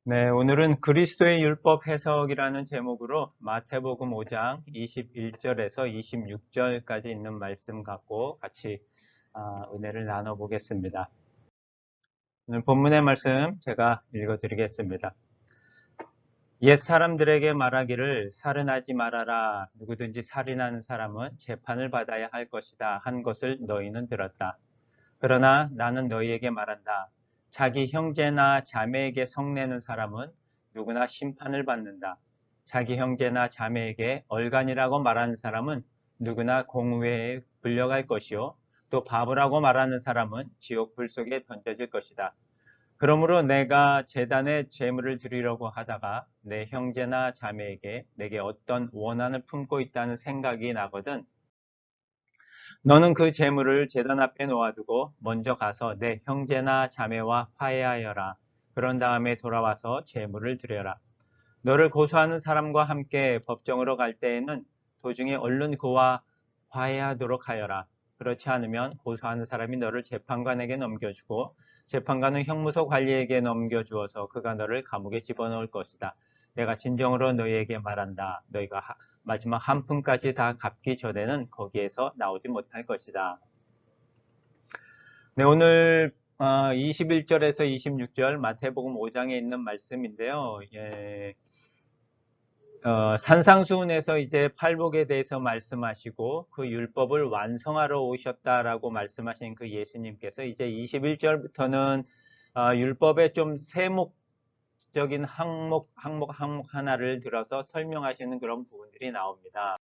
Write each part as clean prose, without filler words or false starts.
네, 오늘은 그리스도의 율법 해석이라는 제목으로 마태복음 5장 21절에서 26절까지 있는 말씀 갖고 같이 은혜를 나눠보겠습니다. 오늘 본문의 말씀 제가 읽어드리겠습니다. 옛 사람들에게 말하기를 살인하지 말아라. 누구든지 살인하는 사람은 재판을 받아야 할 것이다 한 것을 너희는 들었다. 그러나 나는 너희에게 말한다. 자기 형제나 자매에게 성내는 사람은 누구나 심판을 받는다. 자기 형제나 자매에게 얼간이라고 말하는 사람은 누구나 공회에 불려갈 것이요. 또 바보라고 말하는 사람은 지옥 불 속에 던져질 것이다. 그러므로 내가 제단에 제물을 드리려고 하다가 내 형제나 자매에게 내게 어떤 원한을 품고 있다는 생각이 나거든 너는 그 재물을 제단 앞에 놓아두고 먼저 가서 내 형제나 자매와 화해하여라. 그런 다음에 돌아와서 재물을 드려라. 너를 고소하는 사람과 함께 법정으로 갈 때에는 도중에 얼른 그와 화해하도록 하여라. 그렇지 않으면 고소하는 사람이 너를 재판관에게 넘겨주고 재판관은 형무소 관리에게 넘겨주어서 그가 너를 감옥에 집어넣을 것이다. 내가 진정으로 너희에게 말한다. 너희가 마지막 한 푼까지 다 갚기 전에는 거기에서 나오지 못할 것이다. 네, 오늘 21절에서 26절 마태복음 5장에 있는 말씀인데요. 산상수훈에서 이제 팔복에 대해서 말씀하시고 그 율법을 완성하러 오셨다라고 말씀하신 그 예수님께서 이제 21절부터는 율법의 좀 세목적인 항목 하나를 들어서 설명하시는 그런 부분들이 나옵니다.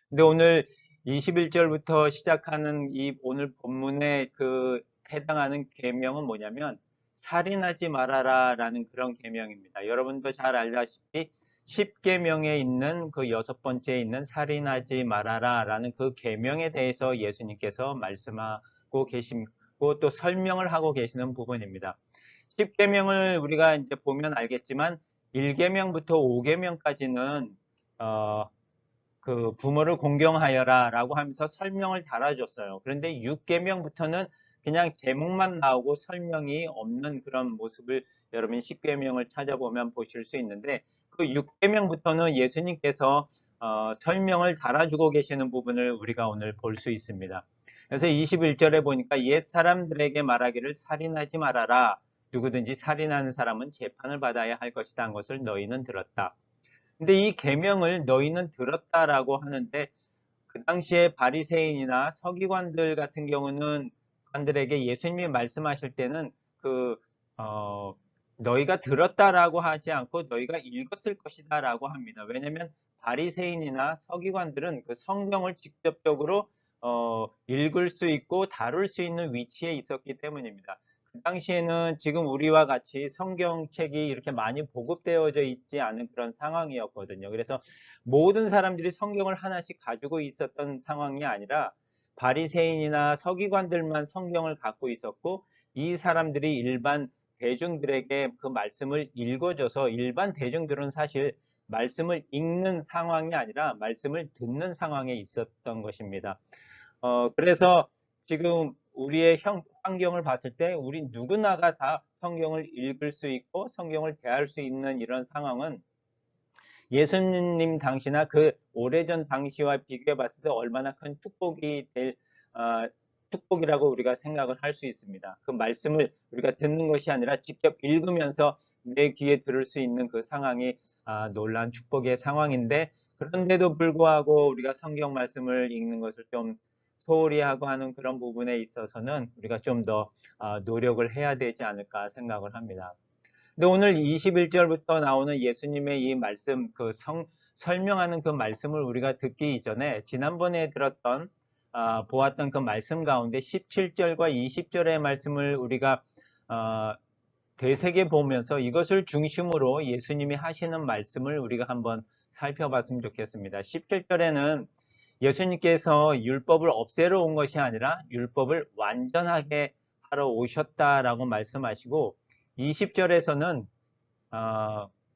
근데 오늘 21절부터 시작하는 이 오늘 본문에 그 해당하는 계명은 뭐냐면 살인하지 말아라라는 그런 계명입니다. 여러분도 잘 알다시피 10계명에 있는 그 여섯 번째에 있는 살인하지 말아라라는 그 계명에 대해서 예수님께서 말씀하고 계시고 또 설명을 하고 계시는 부분입니다. 10계명을 우리가 이제 보면 알겠지만 1계명부터 5계명까지는 그 부모를 공경하여라 라고 하면서 설명을 달아줬어요. 그런데 6계명부터는 그냥 제목만 나오고 설명이 없는 그런 모습을 여러분 10계명을 찾아보면 보실 수 있는데 그 6계명부터는 예수님께서 설명을 달아주고 계시는 부분을 우리가 오늘 볼 수 있습니다. 그래서 21절에 보니까 옛 사람들에게 말하기를 살인하지 말아라. 누구든지 살인하는 사람은 재판을 받아야 할 것이다 한 것을 너희는 들었다. 근데 이 계명을 너희는 들었다라고 하는데 그 당시에 바리새인이나 서기관들 같은 경우는 관들에게 예수님이 말씀하실 때는 그 어, 너희가 들었다라고 하지 않고 너희가 읽었을 것이다라고 합니다. 왜냐하면 바리새인이나 서기관들은 그 성경을 직접적으로 읽을 수 있고 다룰 수 있는 위치에 있었기 때문입니다. 그 당시에는 지금 우리와 같이 성경책이 이렇게 많이 보급되어져 있지 않은 그런 상황이었거든요. 그래서 모든 사람들이 성경을 하나씩 가지고 있었던 상황이 아니라 바리새인이나 서기관들만 성경을 갖고 있었고 이 사람들이 일반 대중들에게 그 말씀을 읽어줘서 일반 대중들은 사실 말씀을 읽는 상황이 아니라 말씀을 듣는 상황에 있었던 것입니다. 그래서 지금 우리의 환경을 봤을 때 우리 누구나가 다 성경을 읽을 수 있고 성경을 대할 수 있는 이런 상황은 예수님 당시나 그 오래전 당시와 비교해 봤을 때 얼마나 큰 축복이 될 축복이라고 우리가 생각을 할 수 있습니다. 그 말씀을 우리가 듣는 것이 아니라 직접 읽으면서 내 귀에 들을 수 있는 그 상황이 놀라운 축복의 상황인데 그런데도 불구하고 우리가 성경 말씀을 읽는 것을 좀 소홀히 하고 하는 그런 부분에 있어서는 우리가 좀 더 노력을 해야 되지 않을까 생각을 합니다. 근데 오늘 21절부터 나오는 예수님의 이 말씀, 설명하는 그 말씀을 우리가 듣기 이전에 지난번에 보았던 그 말씀 가운데 17절과 20절의 말씀을 우리가 되새겨 보면서 이것을 중심으로 예수님이 하시는 말씀을 우리가 한번 살펴봤으면 좋겠습니다. 17절에는 예수님께서 율법을 없애러 온 것이 아니라 율법을 완전하게 하러 오셨다라고 말씀하시고 20절에서는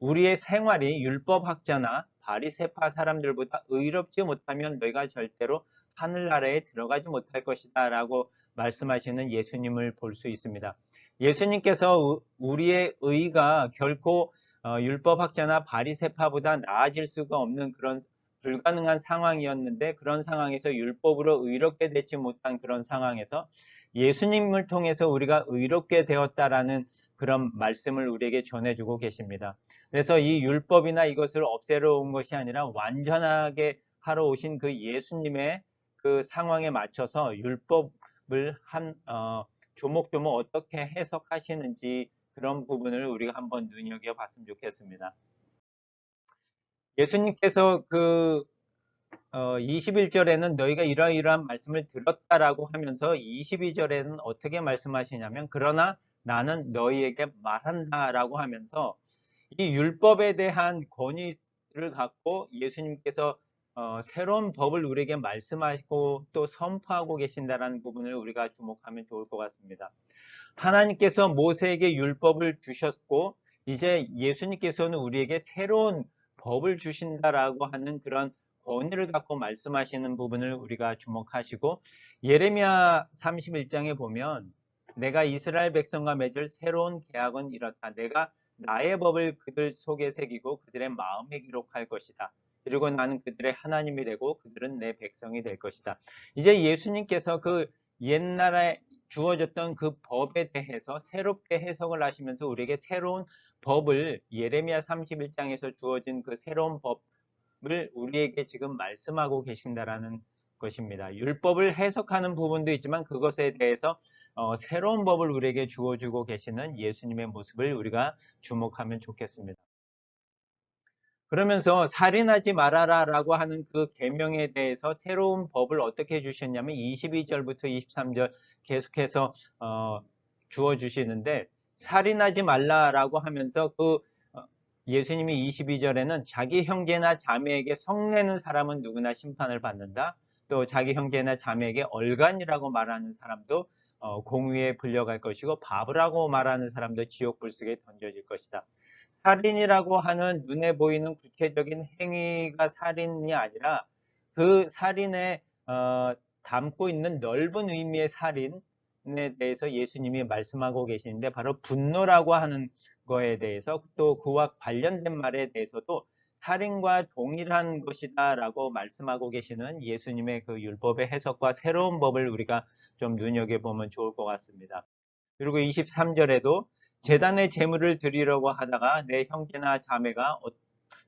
우리의 생활이 율법학자나 바리새파 사람들보다 의롭지 못하면 너희가 절대로 하늘나라에 들어가지 못할 것이다 라고 말씀하시는 예수님을 볼 수 있습니다. 예수님께서 우리의 의가 결코 율법학자나 바리새파보다 나아질 수가 없는 그런 불가능한 상황이었는데, 그런 상황에서 율법으로 의롭게 되지 못한 그런 상황에서 예수님을 통해서 우리가 의롭게 되었다라는 그런 말씀을 우리에게 전해주고 계십니다. 그래서 이 율법이나 이것을 없애러 온 것이 아니라 완전하게 하러 오신 그 예수님의 그 상황에 맞춰서 율법을 조목조목 어떻게 해석하시는지, 그런 부분을 우리가 한번 눈여겨봤으면 좋겠습니다. 예수님께서 21절에는 너희가 이러이러한 말씀을 들었다라고 하면서 22절에는 어떻게 말씀하시냐면, 그러나 나는 너희에게 말한다라고 하면서 이 율법에 대한 권위를 갖고 예수님께서 새로운 법을 우리에게 말씀하시고 또 선포하고 계신다라는 부분을 우리가 주목하면 좋을 것 같습니다. 하나님께서 모세에게 율법을 주셨고, 이제 예수님께서는 우리에게 새로운 법을 주신다라고 하는 그런 권위를 갖고 말씀하시는 부분을 우리가 주목하시고, 예레미야 31장에 보면 내가 이스라엘 백성과 맺을 새로운 계약은 이렇다. 내가 나의 법을 그들 속에 새기고 그들의 마음에 기록할 것이다. 그리고 나는 그들의 하나님이 되고 그들은 내 백성이 될 것이다. 이제 예수님께서 그 옛날에 주어졌던 그 법에 대해서 새롭게 해석을 하시면서 우리에게 새로운 법을, 예레미야 31장에서 주어진 그 새로운 법을 우리에게 지금 말씀하고 계신다라는 것입니다. 율법을 해석하는 부분도 있지만 그것에 대해서 새로운 법을 우리에게 주어주고 계시는 예수님의 모습을 우리가 주목하면 좋겠습니다. 그러면서 살인하지 말아라 라고 하는 그 계명에 대해서 새로운 법을 어떻게 주셨냐면 22절부터 23절 계속해서 주어주시는데, 살인하지 말라라고 하면서 예수님이 22절에는 자기 형제나 자매에게 성내는 사람은 누구나 심판을 받는다. 또 자기 형제나 자매에게 얼간이라고 말하는 사람도 공의에 불려갈 것이고, 바보라고 말하는 사람도 지옥 불속에 던져질 것이다. 살인이라고 하는 눈에 보이는 구체적인 행위가 살인이 아니라 그 살인에 담고 있는 넓은 의미의 살인에 대해서 예수님이 말씀하고 계시는데, 바로 분노라고 하는 거에 대해서 또 그와 관련된 말에 대해서도 살인과 동일한 것이다 라고 말씀하고 계시는 예수님의 그 율법의 해석과 새로운 법을 우리가 좀 눈여겨보면 좋을 것 같습니다. 그리고 23절에도 제단의 제물을 드리려고 하다가 내 형제나 자매가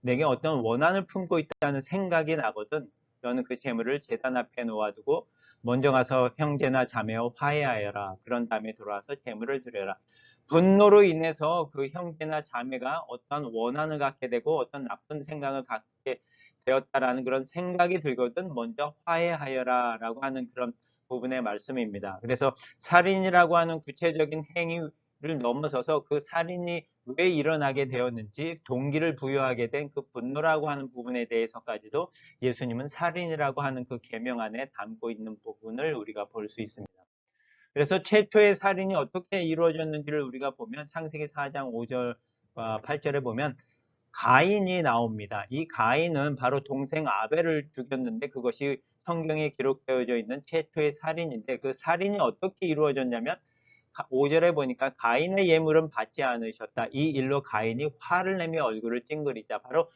내게 어떤 원한을 품고 있다는 생각이 나거든 너는 그 제물을 제단 앞에 놓아두고 먼저 가서 형제나 자매와 화해하여라. 그런 다음에 돌아와서 제물을 드려라. 분노로 인해서 그 형제나 자매가 어떤 원한을 갖게 되고 어떤 나쁜 생각을 갖게 되었다라는 그런 생각이 들거든 먼저 화해하여라 라고 하는 그런 부분의 말씀입니다. 그래서 살인이라고 하는 구체적인 행위를 넘어서서 그 살인이 왜 일어나게 되었는지 동기를 부여하게 된 그 분노라고 하는 부분에 대해서까지도 예수님은 살인이라고 하는 그 계명 안에 담고 있는 부분을 우리가 볼 수 있습니다. 그래서 최초의 살인이 어떻게 이루어졌는지를 우리가 보면 창세기 4장 5절과 8절에 보면 가인이 나옵니다. 이 가인은 바로 동생 아벨을 죽였는데 그것이 성경에 기록되어져 있는 최초의 살인인데, 그 살인이 어떻게 이루어졌냐면 5절에 보니까 가인의 예물은 받지 않으셨다. 이 일로 가인이 화를 내며 얼굴을 찡그리자. 바로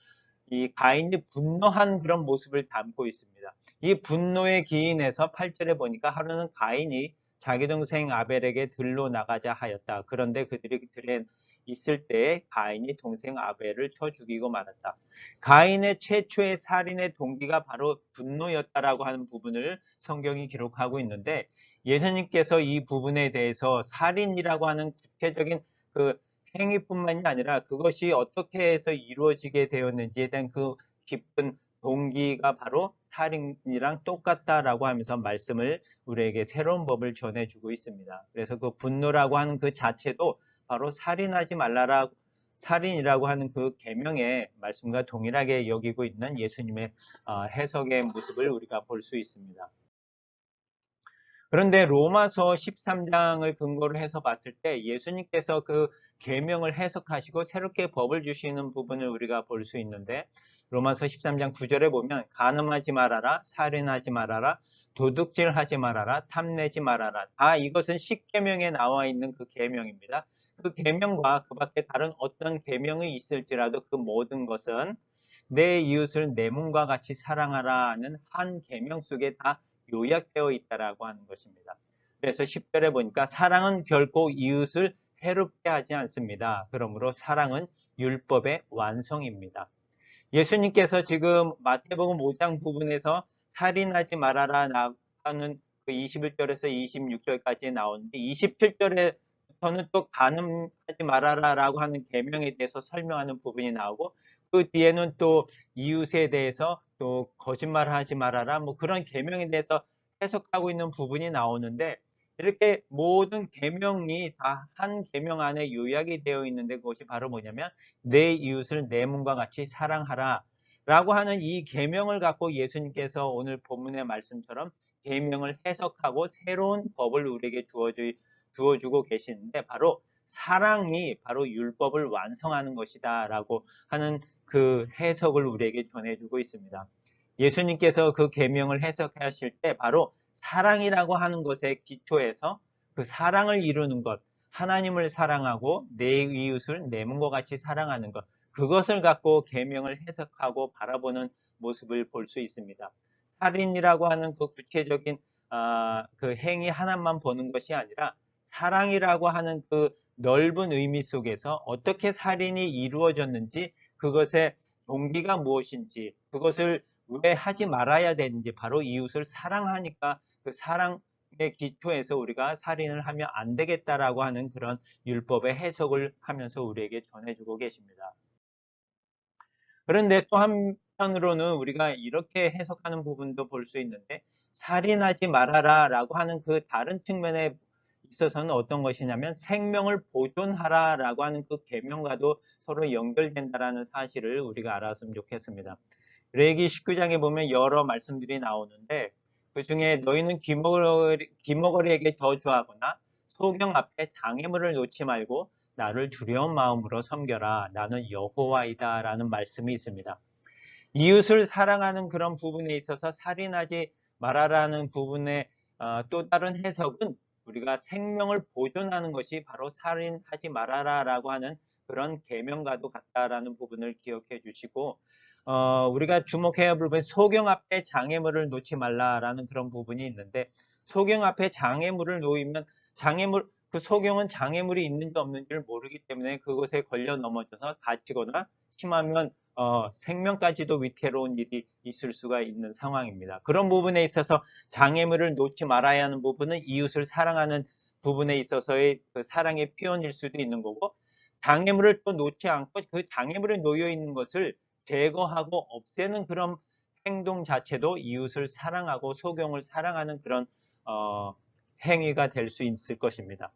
이 가인이 분노한 그런 모습을 담고 있습니다. 이 분노에 기인해서 8절에 보니까 하루는 가인이 자기 동생 아벨에게 들로 나가자 하였다. 그런데 그들이 들에 있을 때에 가인이 동생 아벨을 쳐 죽이고 말았다. 가인의 최초의 살인의 동기가 바로 분노였다라고 하는 부분을 성경이 기록하고 있는데, 예수님께서 이 부분에 대해서 살인이라고 하는 구체적인 그 행위뿐만이 아니라 그것이 어떻게 해서 이루어지게 되었는지에 대한 그 깊은 동기가 바로 살인이랑 똑같다라고 하면서 말씀을 우리에게 새로운 법을 전해주고 있습니다. 그래서 그 분노라고 하는 그 자체도 바로 살인하지 말라라, 살인이라고 하는 그 계명의 말씀과 동일하게 여기고 있는 예수님의 해석의 모습을 우리가 볼 수 있습니다. 그런데 로마서 13장을 근거로 해서 봤을 때 예수님께서 그 계명을 해석하시고 새롭게 법을 주시는 부분을 우리가 볼 수 있는데, 로마서 13장 9절에 보면 간음하지 말아라, 살인하지 말아라, 도둑질하지 말아라, 탐내지 말아라. 이것은 십계명에 나와 있는 그 계명입니다. 그 계명과 그 밖에 다른 어떤 계명이 있을지라도 그 모든 것은 내 이웃을 내 몸과 같이 사랑하라는 한 계명 속에 다 요약되어 있다라고 하는 것입니다. 그래서 10절에 보니까 사랑은 결코 이웃을 해롭게 하지 않습니다. 그러므로 사랑은 율법의 완성입니다. 예수님께서 지금 마태복음 5장 부분에서 살인하지 말아라 하는 그 21절에서 26절까지 나오는데 27절에서는 또 간음하지 말아라라고 하는 계명에 대해서 설명하는 부분이 나오고 그 뒤에는 또 이웃에 대해서 또 거짓말하지 말아라 뭐 그런 계명에 대해서 해석하고 있는 부분이 나오는데 이렇게 모든 계명이 다 한 계명 안에 요약이 되어 있는데 그것이 바로 뭐냐면 내 이웃을 내 몸과 같이 사랑하라 라고 하는 이 계명을 갖고 예수님께서 오늘 본문의 말씀처럼 계명을 해석하고 새로운 법을 우리에게 주어주고 계시는데 바로 사랑이 바로 율법을 완성하는 것이다 라고 하는 그 해석을 우리에게 전해주고 있습니다. 예수님께서 그 계명을 해석하실 때 바로 사랑이라고 하는 것의 기초에서 그 사랑을 이루는 것, 하나님을 사랑하고 내 이웃을 내 몸과 같이 사랑하는 것, 그것을 갖고 계명을 해석하고 바라보는 모습을 볼 수 있습니다. 살인이라고 하는 그 구체적인 그 행위 하나만 보는 것이 아니라 사랑이라고 하는 그 넓은 의미 속에서 어떻게 살인이 이루어졌는지 그것의 동기가 무엇인지 그것을 왜 하지 말아야 되는지 바로 이웃을 사랑하니까 그 사랑의 기초에서 우리가 살인을 하면 안 되겠다라고 하는 그런 율법의 해석을 하면서 우리에게 전해주고 계십니다. 그런데 또 한편으로는 우리가 이렇게 해석하는 부분도 볼 수 있는데 살인하지 말아라 라고 하는 그 다른 측면에 있어서는 어떤 것이냐면 생명을 보존하라 라고 하는 그 계명과도 서로 연결된다라는 사실을 우리가 알았으면 좋겠습니다. 레위기 19장에 보면 여러 말씀들이 나오는데 그 중에 너희는 귀머거리에게 저주하거나 소경 앞에 장애물을 놓지 말고 나를 두려운 마음으로 섬겨라. 나는 여호와이다 라는 말씀이 있습니다. 이웃을 사랑하는 그런 부분에 있어서 살인하지 말아라는 부분의 또 다른 해석은 우리가 생명을 보존하는 것이 바로 살인하지 말아라라고 하는 그런 계명과도 같다라는 부분을 기억해 주시고 우리가 주목해야 할 부분 소경 앞에 장애물을 놓지 말라라는 그런 부분이 있는데 소경 앞에 장애물을 놓이면 그 소경은 장애물이 있는지 없는지를 모르기 때문에 그것에 걸려 넘어져서 다치거나 심하면 생명까지도 위태로운 일이 있을 수가 있는 상황입니다. 그런 부분에 있어서 장애물을 놓지 말아야 하는 부분은 이웃을 사랑하는 부분에 있어서의 그 사랑의 표현일 수도 있는 거고 장애물을 또 놓지 않고 그 장애물에 놓여 있는 것을 제거하고 없애는 그런 행동 자체도 이웃을 사랑하고 소경을 사랑하는 그런 행위가 될 수 있을 것입니다.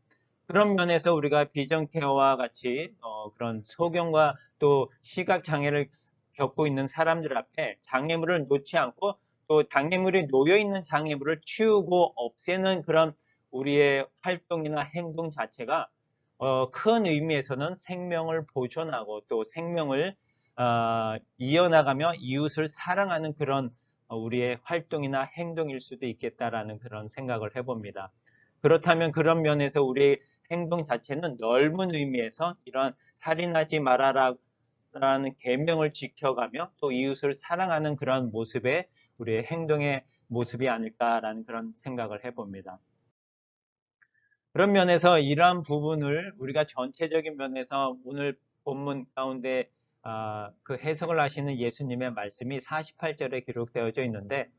그런 면에서 우리가 비전 케어와 같이 그런 소경과 또 시각 장애를 겪고 있는 사람들 앞에 장애물을 놓지 않고 또 장애물이 놓여 있는 장애물을 치우고 없애는 그런 우리의 활동이나 행동 자체가 큰 의미에서는 생명을 보존하고 또 생명을 이어나가며 이웃을 사랑하는 그런 우리의 활동이나 행동일 수도 있겠다라는 그런 생각을 해봅니다. 그렇다면 그런 면에서 우리의 행동 자체는 넓은 의미에서 이러한 살인하지 말아라라는 계명을 지켜가며 또 이웃을 사랑하는 그런 모습의 우리의 행동의 모습이 아닐까라는 그런 생각을 해봅니다. 그런 면에서 이러한 부분을 우리가 전체적인 면에서 오늘 본문 가운데 그 해석을 하시는 예수님의 말씀이 48절에 기록되어져 있는데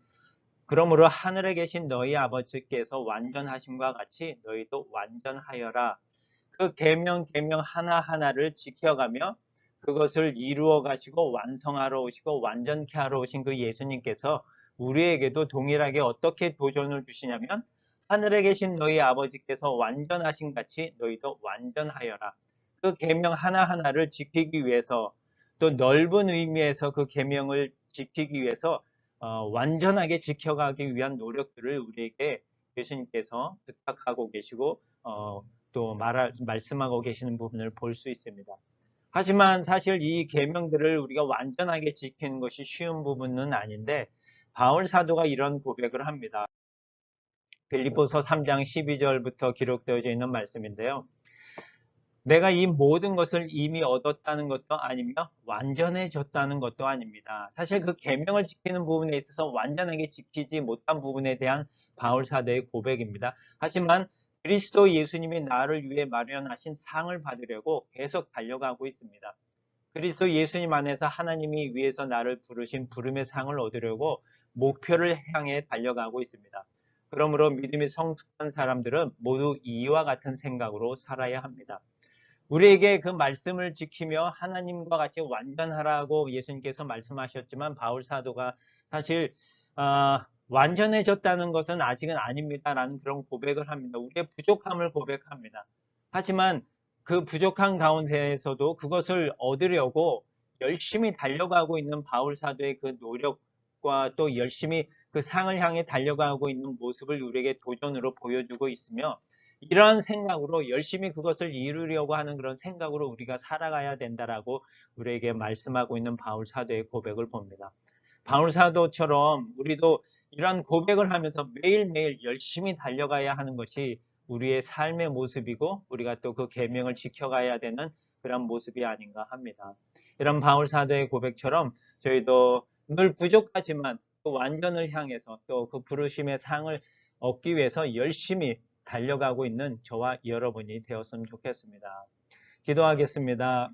그러므로 하늘에 계신 너희 아버지께서 완전하심과 같이 너희도 완전하여라. 그 계명 하나하나를 지켜가며 그것을 이루어 가시고 완성하러 오시고 완전케 하러 오신 그 예수님께서 우리에게도 동일하게 어떻게 도전을 주시냐면 하늘에 계신 너희 아버지께서 완전하신 같이 너희도 완전하여라. 그 계명 하나하나를 지키기 위해서 또 넓은 의미에서 그 계명을 지키기 위해서 완전하게 지켜가기 위한 노력들을 우리에게 예수님께서 부탁하고 계시고 또 말씀하고 계시는 부분을 볼 수 있습니다. 하지만 사실 이 계명들을 우리가 완전하게 지키는 것이 쉬운 부분은 아닌데 바울 사도가 이런 고백을 합니다. 빌립보서 3장 12절부터 기록되어져 있는 말씀인데요. 내가 이 모든 것을 이미 얻었다는 것도 아니며 완전해졌다는 것도 아닙니다. 사실 그 계명을 지키는 부분에 있어서 완전하게 지키지 못한 부분에 대한 바울 사도의 고백입니다. 하지만 그리스도 예수님이 나를 위해 마련하신 상을 받으려고 계속 달려가고 있습니다. 그리스도 예수님 안에서 하나님이 위해서 나를 부르신 부름의 상을 얻으려고 목표를 향해 달려가고 있습니다. 그러므로 믿음이 성숙한 사람들은 모두 이와 같은 생각으로 살아야 합니다. 우리에게 그 말씀을 지키며 하나님과 같이 완전하라고 예수님께서 말씀하셨지만 바울 사도가 사실 완전해졌다는 것은 아직은 아닙니다라는 그런 고백을 합니다. 우리의 부족함을 고백합니다. 하지만 그 부족한 가운데에서도 그것을 얻으려고 열심히 달려가고 있는 바울 사도의 그 노력과 또 열심히 그 상을 향해 달려가고 있는 모습을 우리에게 도전으로 보여주고 있으며, 이러한 생각으로 열심히 그것을 이루려고 하는 그런 생각으로 우리가 살아가야 된다라고 우리에게 말씀하고 있는 바울 사도의 고백을 봅니다. 바울 사도처럼 우리도 이러한 고백을 하면서 매일매일 열심히 달려가야 하는 것이 우리의 삶의 모습이고, 우리가 또 그 계명을 지켜가야 되는 그런 모습이 아닌가 합니다. 이런 바울 사도의 고백처럼 저희도 늘 부족하지만 또 완전을 향해서 또 그 부르심의 상을 얻기 위해서 열심히 달려가고 있는 저와 여러분이 되었으면 좋겠습니다. 기도하겠습니다.